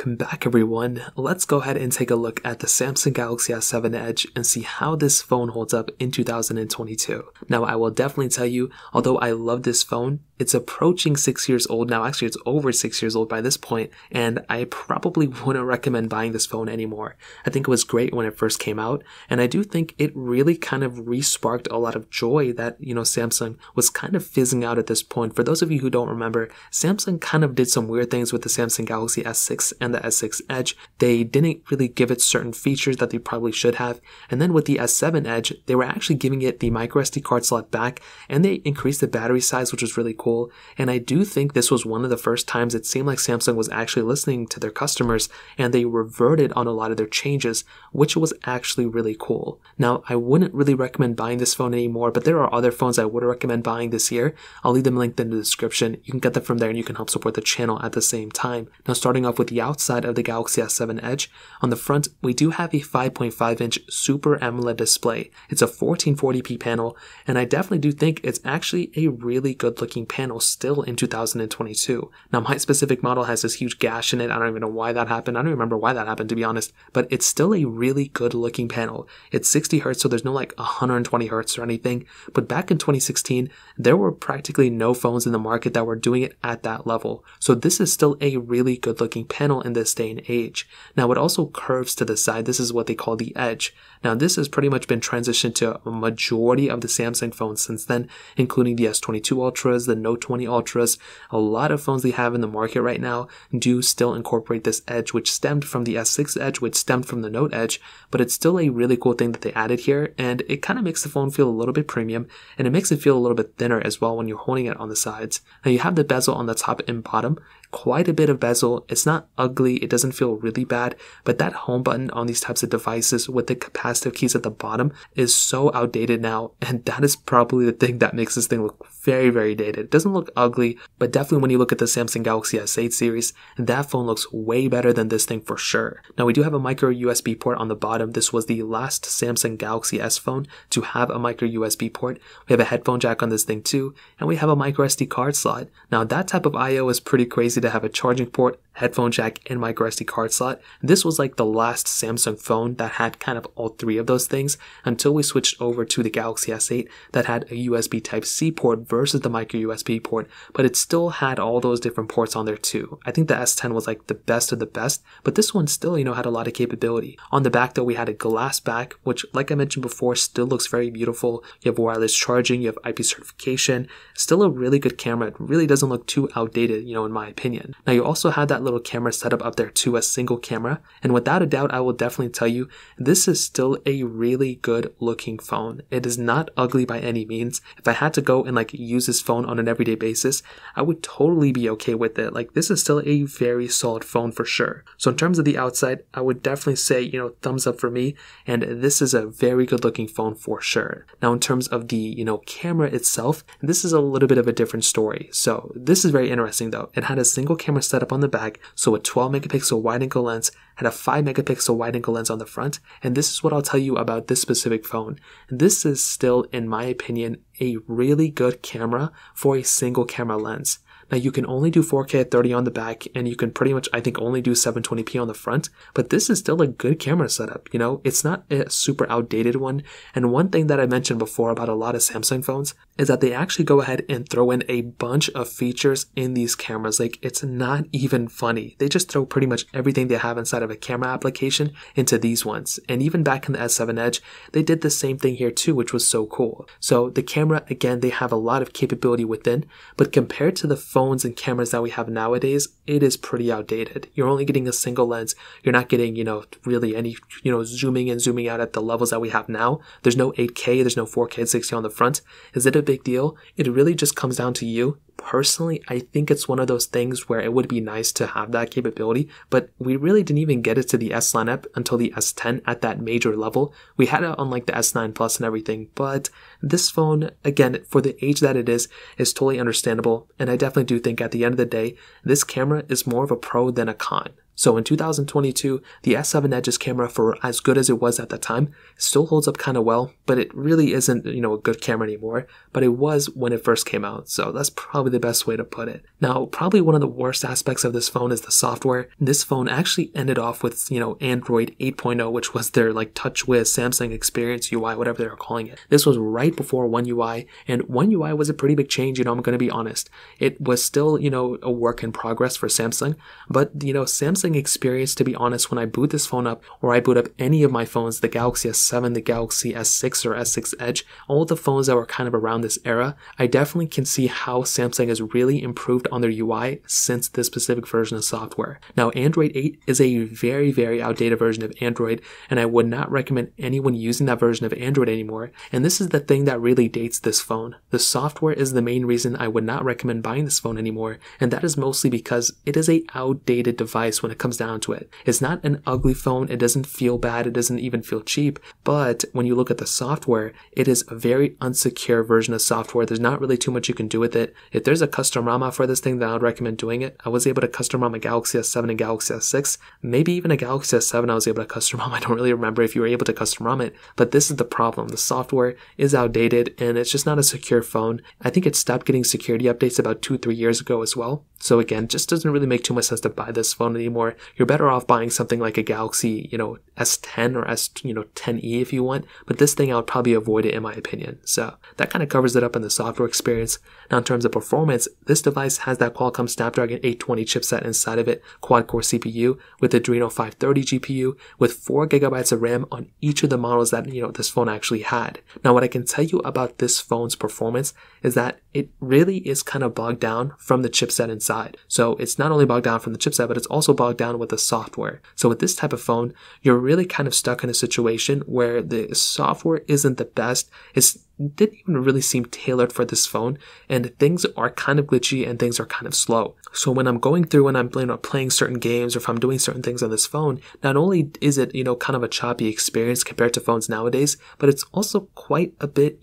Welcome back everyone. Let's go ahead and take a look at the Samsung Galaxy S7 Edge and see how this phone holds up in 2022. Now I will definitely tell you, although I love this phone, it's approaching 6 years old now. Actually, it's over 6 years old by this point, and I probably wouldn't recommend buying this phone anymore. I think it was great when it first came out, and I do think it really kind of re-sparked a lot of joy that, Samsung was kind of fizzing out at this point. For those of you who don't remember, Samsung kind of did some weird things with the Samsung Galaxy S6 and the S6 Edge. They didn't really give it certain features that they probably should have, and then with the S7 Edge, they were actually giving it the microSD card slot back, and they increased the battery size, which was really cool. And I do think this was one of the first times it seemed like Samsung was actually listening to their customers and they reverted on a lot of their changes, which was actually really cool. Now, I wouldn't really recommend buying this phone anymore, but there are other phones I would recommend buying this year. I'll leave them linked in the description. You can get them from there and you can help support the channel at the same time. Now, starting off with the outside of the Galaxy S7 Edge, on the front, we do have a 5.5-inch Super AMOLED display. It's a 1440p panel, and I definitely do think it's actually a really good looking panel still in 2022. Now, my specific model has this huge gash in it. I don't even know why that happened. I don't remember why that happened, to be honest, but it's still a really good looking panel. It's 60 Hz, so there's no like 120 Hz or anything, but back in 2016, there were practically no phones in the market that were doing it at that level. So this is still a really good looking panel in this day and age. Now, it also curves to the side. This is what they call the edge. Now, this has pretty much been transitioned to a majority of the Samsung phones since then, including the S22 Ultras, the Note 20 Ultras. A lot of phones they have in the market right now do still incorporate this edge, which stemmed from the S6 Edge, which stemmed from the Note Edge, but it's still a really cool thing that they added here, and it kind of makes the phone feel a little bit premium, and it makes it feel a little bit thinner as well when you're holding it on the sides. Now, you have the bezel on the top and bottom, quite a bit of bezel. It's not ugly, it doesn't feel really bad, but that home button on these types of devices with the capacitive keys at the bottom is so outdated now, and that is probably the thing that makes this thing look very, very dated. It doesn't look ugly, but definitely when you look at the Samsung Galaxy S8 series, that phone looks way better than this thing for sure. Now, we do have a micro USB port on the bottom. This was the last Samsung Galaxy S phone to have a micro USB port. We have a headphone jack on this thing too, and we have a micro SD card slot. Now, that type of I/O is pretty crazy to have a charging port, headphone jack, and micro SD card slot. This was like the last Samsung phone that had kind of all three of those things until we switched over to the Galaxy S8 that had a USB Type-C port versus the micro USB port, but it still had all those different ports on there too. I think the S10 was like the best of the best, but this one still, had a lot of capability. On the back though, we had a glass back, which like I mentioned before, still looks very beautiful. You have wireless charging, you have IP certification, still a really good camera. It really doesn't look too outdated, in my opinion. Now, you also have that little camera setup up there too, a single camera, and without a doubt, I will definitely tell you, this is still a really good looking phone. It is not ugly by any means. If I had to go and use this phone on an everyday basis, I would totally be okay with it. This is still a very solid phone for sure. So in terms of the outside, I would definitely say, thumbs up for me, and this is a very good looking phone for sure. Now, in terms of the, camera itself, this is a little bit of a different story. So this is very interesting though. It had a single camera setup on the back, so a 12 megapixel wide angle lens, had a 5 megapixel wide angle lens on the front, and this is what I'll tell you about this specific phone. This is still, in my opinion, a really good camera for a single camera lens. Now, you can only do 4K at 30 on the back, and you can pretty much, I think, only do 720p on the front, but this is still a good camera setup, It's not a super outdated one, and one thing that I mentioned before about a lot of Samsung phones is that they actually go ahead and throw in a bunch of features in these cameras. It's not even funny. They just throw pretty much everything they have inside of a camera application into these ones, and even back in the S7 Edge, they did the same thing here too, which was so cool. So the camera, again, they have a lot of capability within, but compared to the phones and cameras that we have nowadays, it is pretty outdated. You're only getting a single lens. You're not getting, really any, zooming in, zooming out at the levels that we have now. There's no 8K, there's no 4K at 60 on the front. Is it a big deal? It really just comes down to you. Personally, I think it's one of those things where it would be nice to have that capability, but we really didn't even get it to the S lineup until the S10 at that major level. We had it on the S9 Plus and everything, but this phone, again, for the age that it is totally understandable, and I definitely do think at the end of the day, this camera is more of a pro than a con. So in 2022, the S7 Edge's camera, for as good as it was at the time, still holds up kind of well, but it really isn't, a good camera anymore, but it was when it first came out. So that's probably the best way to put it. Now, probably one of the worst aspects of this phone is the software. This phone actually ended off with, Android 8.0, which was their like TouchWiz Samsung Experience UI, whatever they were calling it. This was right before One UI, and One UI was a pretty big change, I'm going to be honest. It was still, a work in progress for Samsung, but, Samsung Experience, to be honest, when I boot this phone up, or I boot up any of my phones, the Galaxy S7, the Galaxy S6 or S6 Edge, all the phones that were kind of around this era, I definitely can see how Samsung has really improved on their UI since this specific version of software. Now, Android 8 is a very, very outdated version of Android, and I would not recommend anyone using that version of Android anymore. And this is the thing that really dates this phone. The software is the main reason I would not recommend buying this phone anymore, and that is mostly because it is a outdated device when it comes down to it. It's not an ugly phone, it doesn't feel bad, it doesn't even feel cheap, but when you look at the software, it is a very unsecure version of software. There's not really too much you can do with it. If there's a custom ROM for this thing, then I would recommend doing it. I was able to custom ROM a Galaxy S7 and Galaxy S6, maybe even a Galaxy S7 I was able to custom ROM. I don't really remember if you were able to custom ROM it, but this is the problem. The software is outdated and it's just not a secure phone. I think it stopped getting security updates about 2-3 years ago as well. So again, just doesn't really make too much sense to buy this phone anymore. You're better off buying something like a Galaxy, S10 or S10e if you want, but this thing I would probably avoid it in my opinion. So that kind of covers it up in the software experience. Now in terms of performance, this device has that Qualcomm Snapdragon 820 chipset inside of it, quad-core CPU with Adreno 530 GPU with 4GB of RAM on each of the models that, this phone actually had. Now what I can tell you about this phone's performance is that it really is kind of bogged down from the chipset inside. So it's not only bogged down from the chipset, but it's also bogged down with the software. So with this type of phone, you're really kind of stuck in a situation where the software isn't the best. It didn't even really seem tailored for this phone, and things are kind of glitchy and things are kind of slow. So when I'm going through and I'm playing certain games, or if I'm doing certain things on this phone, not only is it, kind of a choppy experience compared to phones nowadays, but it's also quite a bit,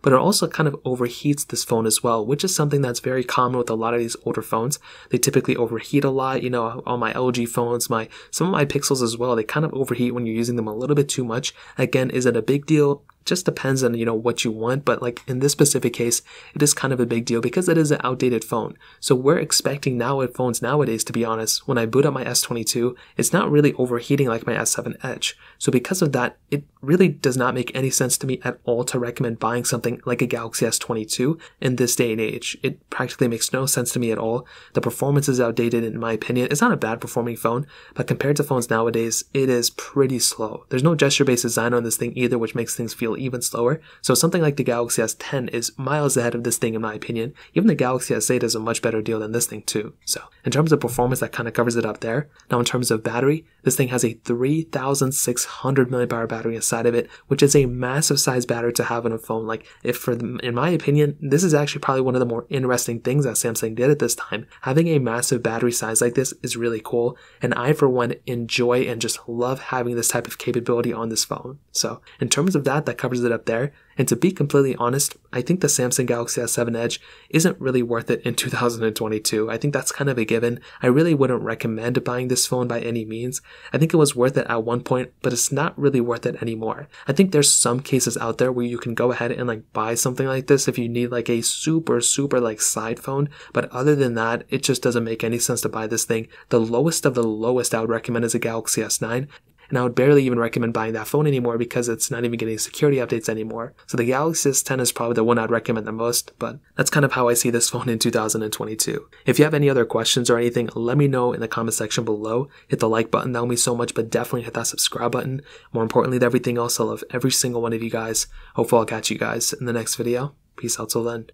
but it also kind of overheats this phone as well, which is something that's very common with a lot of these older phones. They typically overheat a lot, on my LG phones, some of my Pixels as well, they kind of overheat when you're using them a little bit too much. Again, is it a big deal? Just depends on, what you want, but like in this specific case, it is kind of a big deal because it is an outdated phone. So we're expecting phones nowadays, to be honest, when I boot up my S22, it's not really overheating like my S7 Edge. So because of that, it really does not make any sense to me at all to recommend buying something like a Galaxy S22 in this day and age. It practically makes no sense to me at all. The performance is outdated in my opinion. It's not a bad performing phone, but compared to phones nowadays, it is pretty slow. There's no gesture-based design on this thing either, which makes things feel even slower. So something like the Galaxy S10 is miles ahead of this thing in my opinion. Even the Galaxy S8 is a much better deal than this thing too. So in terms of performance, that kind of covers it up there. Now in terms of battery, this thing has a 3600 mAh battery inside of it, which is a massive size battery to have in a phone. Like in my opinion, this is actually probably one of the more interesting things that Samsung did at this time. Having a massive battery size like this is really cool, and I for one enjoy and just love having this type of capability on this phone. So in terms of that covers it up there. And to be completely honest, I think the Samsung Galaxy S7 Edge isn't really worth it in 2022. I think that's kind of a given. I really wouldn't recommend buying this phone by any means. I think it was worth it at one point, but it's not really worth it anymore. I think there's some cases out there where you can go ahead and buy something like this if you need a super side phone, but other than that, it just doesn't make any sense to buy this thing. The lowest of the lowest I would recommend is a Galaxy S9. And I would barely even recommend buying that phone anymore because it's not even getting security updates anymore. So the Galaxy S10 is probably the one I'd recommend the most, but that's kind of how I see this phone in 2022. If you have any other questions or anything, let me know in the comment section below. Hit the like button, that would mean so much, but definitely hit that subscribe button. More importantly than everything else, I love every single one of you guys. Hopefully I'll catch you guys in the next video. Peace out till then.